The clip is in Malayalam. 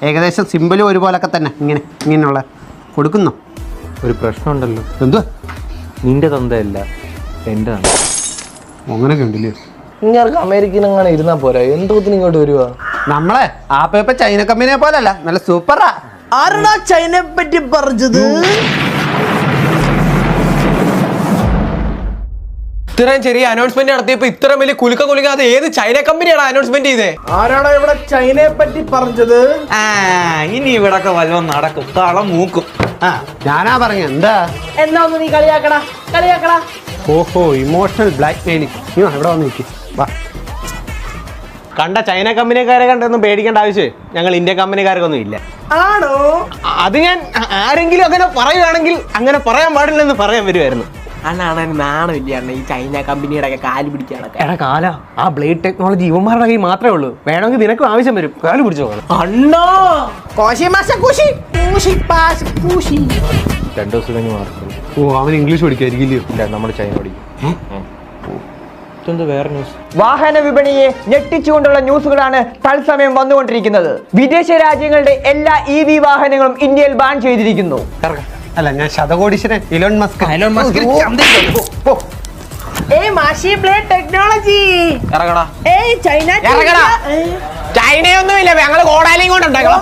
ഏകദേശം സിമ്പിളും ഒരുപോലൊക്കെ തന്നെ ഇങ്ങനെയുള്ള കൊടുക്കുന്നു. ഒരു പ്രശ്നമുണ്ടല്ലോ. എന്തുവാ? നിന്റെ തന്തയല്ല, എൻ്റെ തന്ത. അങ്ങനെയൊക്കെ ഉണ്ടല്ലേ? ഇങ്ങനെ അമേരിക്കയിൽ അങ്ങനെ ഇരുന്നാ പോരാ, എന്തോത്തിന് ഇങ്ങോട്ട് വരുവാ? നമ്മളെ ആപ്പ ചൈന കമ്പനിയെ പോലല്ല, നല്ല സൂപ്പറാ. ആരാ ചൈനയെ പറ്റി പറഞ്ഞത്? ഇത്രയും ചെറിയ അനൗൺസ്മെന്റ് നടത്തിയപ്പോ ഇത്ര വലിയ കുലുക്കാതെ ഏത് ചൈന കമ്പനിയാണ് അനൗൺസ്മെന്റ് ചെയ്തേ? ആരാണ് ഇവിടെ ചൈനയെ പറ്റി പറഞ്ഞത്? ഇനി ഇവിടൊക്കെ വല്ലതും നടക്കും, തളം മൂക്കും. ഞാനാ പറഞ്ഞ എന്താ എന്നാ ഒന്ന് നീ കളിയാക്കടാ. ഓഹോ, ഇമോഷണൽ ബ്ലാക്ക് മെയിലിംഗ്. ഇവിടെ വന്ന് നിൽക്കും. വാ. കണ്ട ചൈന കമ്പനിക്കാരെ കണ്ടൊന്നും പേടിക്കേണ്ട ആവശ്യം ഞങ്ങൾ ഇന്ത്യൻ കമ്പനിക്കാർക്കൊന്നും ഇല്ല. ആണോ? അത് ഞാൻ ആരെങ്കിലും അങ്ങനെ പറയുകയാണെങ്കിൽ അങ്ങനെ പറയാൻ പാടില്ലെന്ന് പറയാൻ വരുമായിരുന്നു. അണ്ണാണ് നാണമില്ല ഈ ചൈന കമ്പനിയുടെ ഒക്കെ കാല് പിടിക്കാനൊക്കെ. എടാ കാല, ആ ബ്ലേഡ് ടെക്നോളജി ഇവന്മാരുടെ കയ്യിൽ മാത്രമേ ഉള്ളൂ. വേണമെങ്കിൽ നിനക്കും ആവശ്യം വരും, കാല് പിടിച്ചോ. അണ്ണോ 2 ദിവസം കഴിഞ്ഞ് മാർക്കും. ഓ, അവൻ ഇംഗ്ലീഷ് പഠിക്കായിരിക്കില്ലയോ? ഇല്ല, നമ്മൾ ചൈന പഠിക്കും. ഇതെന്ത് വേറെ ന്യൂസ്? വാഹന വിപണിയെ ഞെട്ടിച്ചുകൊണ്ടുള്ള ന്യൂസുകളാണ് തത്സമയം വന്നുകൊണ്ടിരിക്കുന്നത്. വിദേശ രാജ്യങ്ങളുടെ എല്ലാ EV വാഹനങ്ങളും ഇന്ത്യയിൽ ബാൻ ചെയ്തിരിക്കുന്നു. അല്ല, ഞാൻ ശതകോടീശ്വരൻ ഇലോൺ മസ്ക്. ചൈനയൊന്നുമില്ല, ഞങ്ങൾ കോടാലിയും കൊണ്ടുണ്ടാക്കണം.